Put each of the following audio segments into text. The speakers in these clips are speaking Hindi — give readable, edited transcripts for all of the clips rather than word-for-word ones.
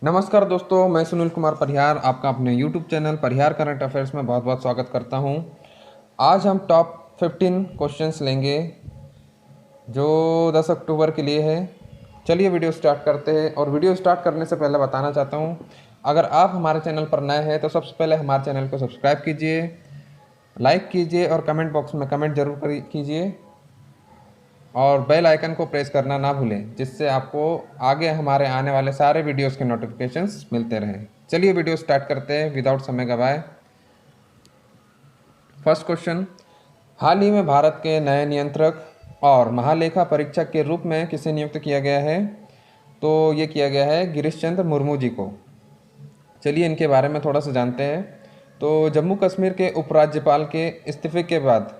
नमस्कार दोस्तों, मैं सुनील कुमार परिहार आपका अपने YouTube चैनल परिहार करंट अफेयर्स में बहुत बहुत स्वागत करता हूं। आज हम टॉप 15 क्वेश्चंस लेंगे जो 10 अक्टूबर के लिए है। चलिए वीडियो स्टार्ट करते हैं। और वीडियो स्टार्ट करने से पहले बताना चाहता हूं, अगर आप हमारे चैनल पर नए हैं तो सबसे पहले हमारे चैनल को सब्सक्राइब कीजिए, लाइक कीजिए और कमेंट बॉक्स में कमेंट जरूर कीजिए और बेल आइकन को प्रेस करना ना भूलें, जिससे आपको आगे हमारे आने वाले सारे वीडियोस के नोटिफिकेशंस मिलते रहें। चलिए वीडियो स्टार्ट करते हैं विदाउट समय गवाए। फर्स्ट क्वेश्चन, हाल ही में भारत के नए नियंत्रक और महालेखा परीक्षक के रूप में किसे नियुक्त किया गया है? तो ये किया गया है गिरीश चंद्र मुर्मू जी को। चलिए इनके बारे में थोड़ा सा जानते हैं। तो जम्मू कश्मीर के उपराज्यपाल के इस्तीफे के बाद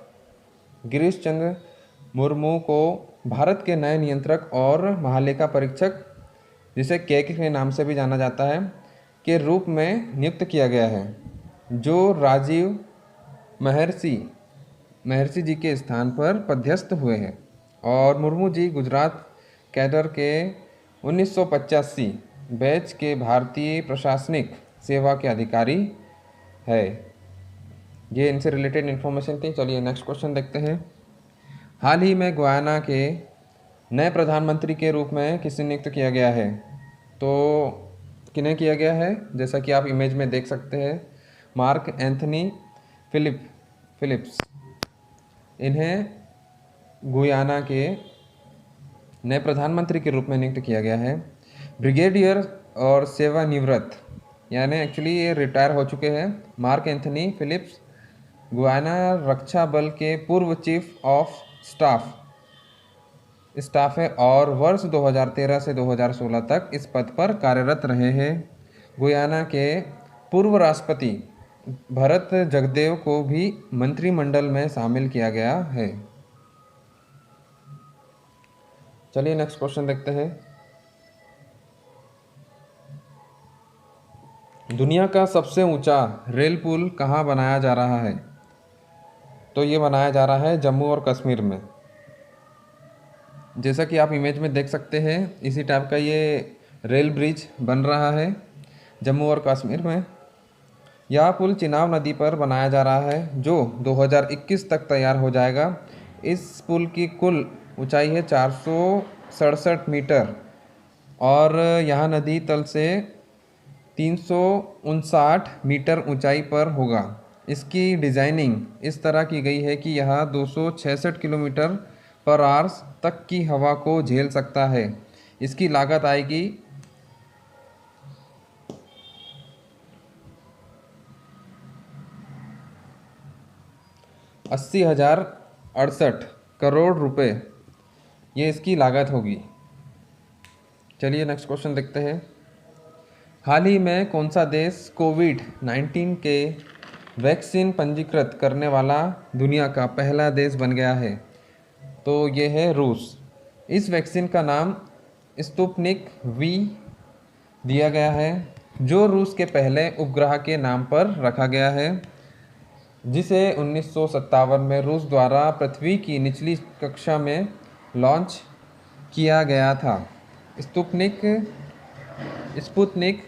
गिरीश चंद्र मुर्मू को भारत के नए नियंत्रक और महालेखा परीक्षक, जिसे के नाम से भी जाना जाता है, के रूप में नियुक्त किया गया है, जो राजीव महर्षि जी के स्थान पर पदस्थ हुए हैं। और मुर्मू जी गुजरात कैडर के 1985 बैच के भारतीय प्रशासनिक सेवा के अधिकारी है। ये इनसे रिलेटेड इन्फॉर्मेशन थी। चलिए नेक्स्ट क्वेश्चन देखते हैं। हाल ही में गुयाना के नए प्रधानमंत्री के रूप में किसे नियुक्त किया गया है? तो किन्हें किया गया है? जैसा कि आप इमेज में देख सकते हैं, मार्क एंथनी फिलिप्स। इन्हें गुयाना के नए प्रधानमंत्री के रूप में नियुक्त किया गया है। ब्रिगेडियर और सेवानिवृत्त, यानी एक्चुअली ये रिटायर हो चुके हैं, मार्क एंथनी फिलिप्स गुयाना रक्षा बल के पूर्व चीफ ऑफ स्टाफ है और वर्ष 2013 से 2016 तक इस पद पर कार्यरत रहे हैं। गुयाना के पूर्व राष्ट्रपति भरत जगदेव को भी मंत्रिमंडल में शामिल किया गया है। चलिए नेक्स्ट क्वेश्चन देखते हैं। दुनिया का सबसे ऊंचा रेल पुल कहाँ बनाया जा रहा है? तो ये बनाया जा रहा है जम्मू और कश्मीर में। जैसा कि आप इमेज में देख सकते हैं, इसी टाइप का ये रेल ब्रिज बन रहा है जम्मू और कश्मीर में। यह पुल चिनाब नदी पर बनाया जा रहा है, जो 2021 तक तैयार हो जाएगा। इस पुल की कुल ऊंचाई है 467 मीटर और यह नदी तल से 359 मीटर ऊंचाई पर होगा। इसकी डिज़ाइनिंग इस तरह की गई है कि यह 266 किलोमीटर पर आवर्स तक की हवा को झेल सकता है। इसकी लागत आएगी 80,068 करोड़ रुपए, ये इसकी लागत होगी। चलिए नेक्स्ट क्वेश्चन देखते हैं। हाल ही में कौन सा देश कोविड-19 के वैक्सीन पंजीकृत करने वाला दुनिया का पहला देश बन गया है? तो ये है रूस। इस वैक्सीन का नाम स्पुतनिक वी दिया गया है, जो रूस के पहले उपग्रह के नाम पर रखा गया है, जिसे 1957 में रूस द्वारा पृथ्वी की निचली कक्षा में लॉन्च किया गया था। स्पुतनिक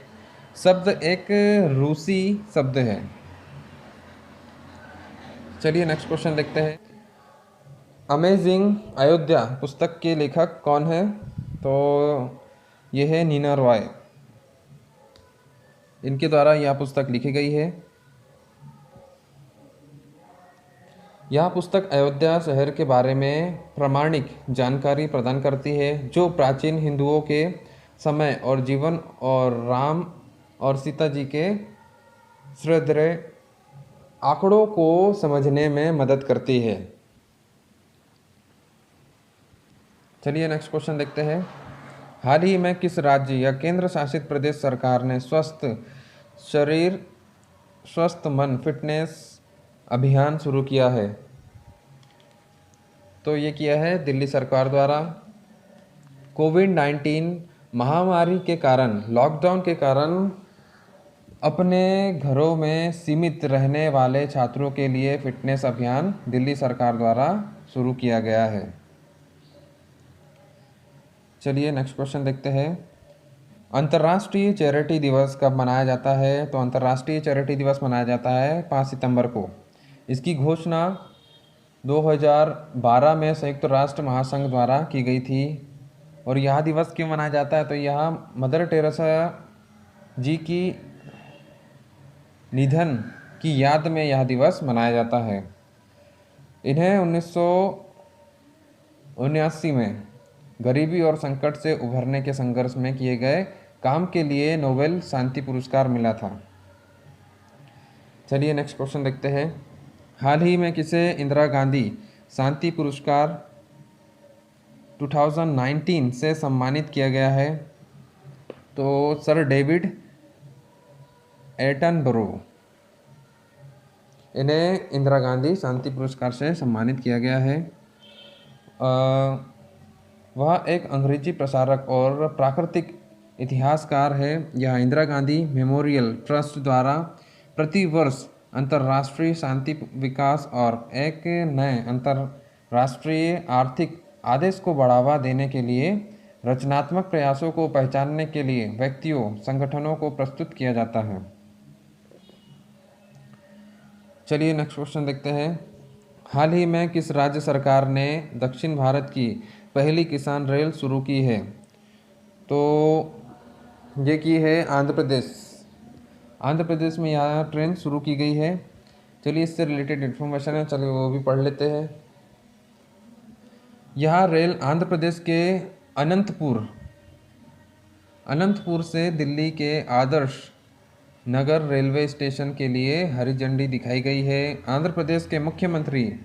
शब्द एक रूसी शब्द है। चलिए नेक्स्ट क्वेश्चन देखते हैं। अमेजिंग अयोध्या पुस्तक के लेखक कौन है? तो ये है नीना रॉय। इनके द्वारा यह पुस्तक लिखी गई है। यह पुस्तक अयोध्या शहर के बारे में प्रामाणिक जानकारी प्रदान करती है, जो प्राचीन हिंदुओं के समय और जीवन और राम और सीता जी के हृदय आंकड़ों को समझने में मदद करती है। चलिए नेक्स्ट क्वेश्चन देखते हैं। हाल ही में किस राज्य या केंद्र शासित प्रदेश सरकार ने स्वस्थ शरीर स्वस्थ मन फिटनेस अभियान शुरू किया है? तो ये किया है दिल्ली सरकार द्वारा। कोविड-19 महामारी के कारण, लॉकडाउन के कारण अपने घरों में सीमित रहने वाले छात्रों के लिए फिटनेस अभियान दिल्ली सरकार द्वारा शुरू किया गया है। चलिए नेक्स्ट क्वेश्चन देखते हैं। अंतर्राष्ट्रीय चैरिटी दिवस कब मनाया जाता है? तो अंतर्राष्ट्रीय चैरिटी दिवस मनाया जाता है 5 सितंबर को। इसकी घोषणा 2012 में संयुक्त राष्ट्र महासंघ द्वारा की गई थी। और यह दिवस क्यों मनाया जाता है? तो यह मदर टेरेसा जी की निधन की याद में यह दिवस मनाया जाता है। इन्हें 1979 में गरीबी और संकट से उभरने के संघर्ष में किए गए काम के लिए नोबेल शांति पुरस्कार मिला था। चलिए नेक्स्ट क्वेश्चन देखते हैं। हाल ही में किसे इंदिरा गांधी शांति पुरस्कार 2019 से सम्मानित किया गया है? तो सर डेविड एटनबरो, इन्हें इंदिरा गांधी शांति पुरस्कार से सम्मानित किया गया है। वह एक अंग्रेजी प्रसारक और प्राकृतिक इतिहासकार है। यह इंदिरा गांधी मेमोरियल ट्रस्ट द्वारा प्रति वर्ष अंतर्राष्ट्रीय शांति विकास और एक नए अंतर्राष्ट्रीय आर्थिक आदेश को बढ़ावा देने के लिए रचनात्मक प्रयासों को पहचानने के लिए व्यक्तियों संगठनों को प्रस्तुत किया जाता है। चलिए नेक्स्ट क्वेश्चन देखते हैं। हाल ही में किस राज्य सरकार ने दक्षिण भारत की पहली किसान रेल शुरू की है? तो ये की है आंध्र प्रदेश। आंध्र प्रदेश में यह ट्रेन शुरू की गई है। चलिए इससे रिलेटेड इन्फॉर्मेशन है, चलिए वो भी पढ़ लेते हैं। यह रेल आंध्र प्रदेश के अनंतपुर से दिल्ली के आदर्श नगर रेलवे स्टेशन के लिए हरी झंडी दिखाई गई है। आंध्र प्रदेश के मुख्यमंत्री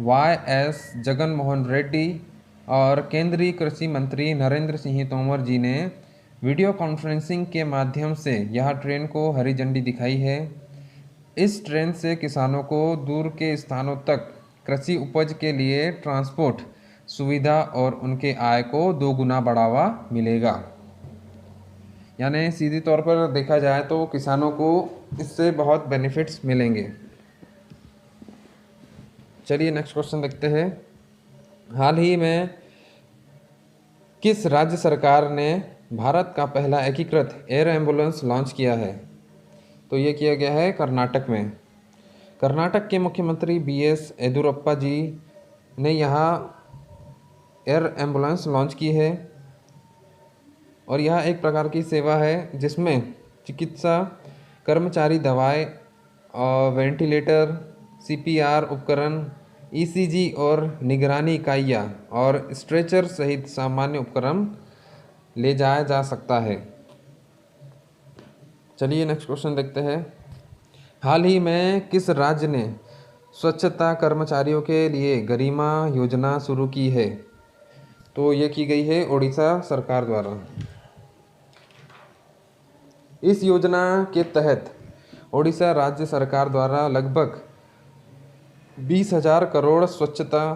YS जगनमोहन रेड्डी और केंद्रीय कृषि मंत्री नरेंद्र सिंह तोमर जी ने वीडियो कॉन्फ्रेंसिंग के माध्यम से यह ट्रेन को हरी झंडी दिखाई है। इस ट्रेन से किसानों को दूर के स्थानों तक कृषि उपज के लिए ट्रांसपोर्ट सुविधा और उनके आय को 2 गुना बढ़ावा मिलेगा। यानी सीधी तौर पर देखा जाए तो किसानों को इससे बहुत बेनिफिट्स मिलेंगे। चलिए नेक्स्ट क्वेश्चन देखते हैं। हाल ही में किस राज्य सरकार ने भारत का पहला एकीकृत एयर एम्बुलेंस लॉन्च किया है? तो ये किया गया है कर्नाटक में। कर्नाटक के मुख्यमंत्री BS येदियुरप्पा जी ने यहाँ एयर एम्बुलेंस लॉन्च की है। और यह एक प्रकार की सेवा है जिसमें चिकित्सा कर्मचारी दवाएं और वेंटिलेटर, CPR उपकरण, ECG और निगरानी इकाइयाँ और स्ट्रेचर सहित सामान्य उपकरण ले जाया जा सकता है। चलिए नेक्स्ट क्वेश्चन देखते हैं। हाल ही में किस राज्य ने स्वच्छता कर्मचारियों के लिए गरिमा योजना शुरू की है? तो ये की गई है ओडिशा सरकार द्वारा। इस योजना के तहत ओडिशा राज्य सरकार द्वारा लगभग 20,000 करोड़ स्वच्छता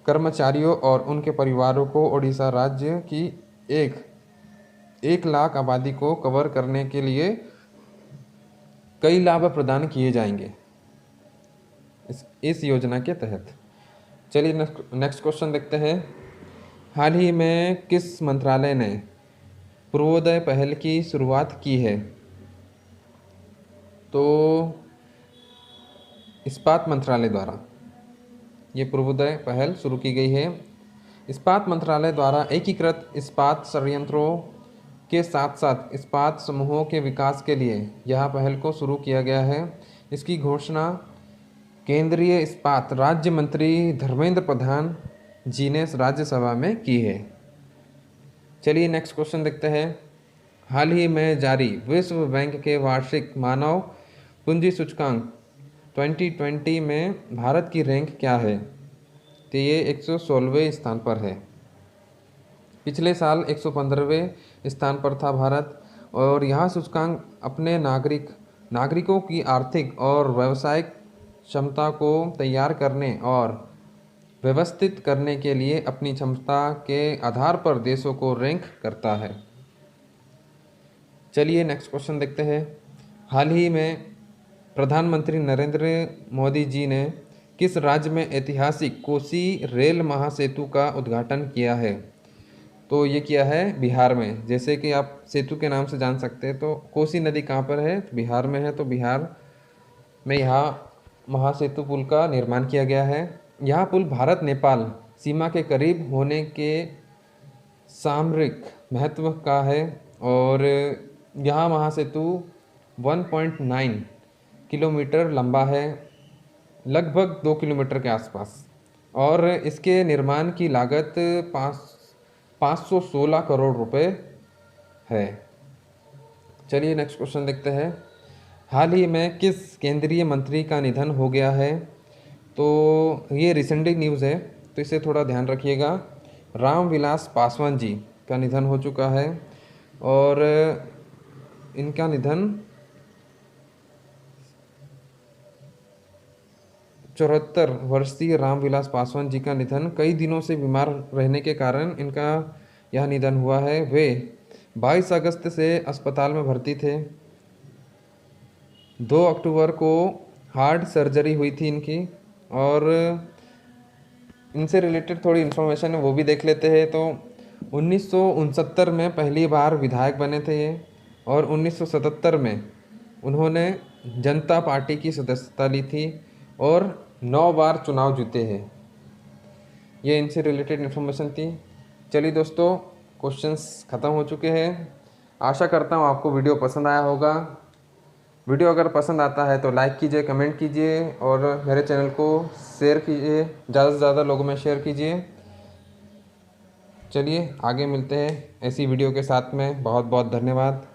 कर्मचारियों और उनके परिवारों को ओडिशा राज्य की 1 लाख आबादी को कवर करने के लिए कई लाभ प्रदान किए जाएंगे इस योजना के तहत। चलिए नेक्स्ट क्वेश्चन देखते हैं। हाल ही में किस मंत्रालय ने पूर्वोदय पहल की शुरुआत की है? तो इस्पात मंत्रालय द्वारा ये पूर्वोदय पहल शुरू की गई है। इस्पात मंत्रालय द्वारा एकीकृत इस्पात संयंत्रों के साथ साथ इस्पात समूहों के विकास के लिए यह पहल को शुरू किया गया है। इसकी घोषणा केंद्रीय इस्पात राज्य मंत्री धर्मेंद्र प्रधान जी ने राज्यसभा में की है। चलिए नेक्स्ट क्वेश्चन देखते हैं। हाल ही में जारी विश्व बैंक के वार्षिक मानव पूंजी सूचकांक 2020 में भारत की रैंक क्या है? तो ये 116वें स्थान पर है। पिछले साल 115वें स्थान पर था भारत। और यह सूचकांक अपने नागरिकों की आर्थिक और व्यावसायिक क्षमता को तैयार करने और व्यवस्थित करने के लिए अपनी क्षमता के आधार पर देशों को रैंक करता है। चलिए नेक्स्ट क्वेश्चन देखते हैं। हाल ही में प्रधानमंत्री नरेंद्र मोदी जी ने किस राज्य में ऐतिहासिक कोसी रेल महासेतु का उद्घाटन किया है? तो ये किया है बिहार में। जैसे कि आप सेतु के नाम से जान सकते हैं, तो कोसी नदी कहाँ पर है? बिहार में है। तो बिहार में यहाँ महासेतु पुल का निर्माण किया गया है। यह पुल भारत नेपाल सीमा के करीब होने के सामरिक महत्व का है। और यह महासेतु 1.9 किलोमीटर लंबा है, लगभग 2 किलोमीटर के आसपास। और इसके निर्माण की लागत 516 करोड़ रुपए है। चलिए नेक्स्ट क्वेश्चन देखते हैं। हाल ही में किस केंद्रीय मंत्री का निधन हो गया है? तो ये रिसेंटली न्यूज़ है, तो इसे थोड़ा ध्यान रखिएगा। रामविलास पासवान जी का निधन हो चुका है। और इनका निधन 74 वर्षीय रामविलास पासवान जी का निधन कई दिनों से बीमार रहने के कारण इनका यह निधन हुआ है। वे 22 अगस्त से अस्पताल में भर्ती थे। 2 अक्टूबर को हार्ट सर्जरी हुई थी इनकी। और इनसे रिलेटेड थोड़ी इन्फॉर्मेशन है, वो भी देख लेते हैं। तो 1969 में पहली बार विधायक बने थे ये। और 1977 में उन्होंने जनता पार्टी की सदस्यता ली थी और 9 बार चुनाव जीते हैं। ये इनसे रिलेटेड इन्फॉर्मेशन थी। चलिए दोस्तों, क्वेश्चंस ख़त्म हो चुके हैं। आशा करता हूँ आपको वीडियो पसंद आया होगा। वीडियो अगर पसंद आता है तो लाइक कीजिए, कमेंट कीजिए और मेरे चैनल को शेयर कीजिए, ज़्यादा से ज़्यादा लोगों में शेयर कीजिए। चलिए आगे मिलते हैं ऐसी वीडियो के साथ में। बहुत बहुत धन्यवाद।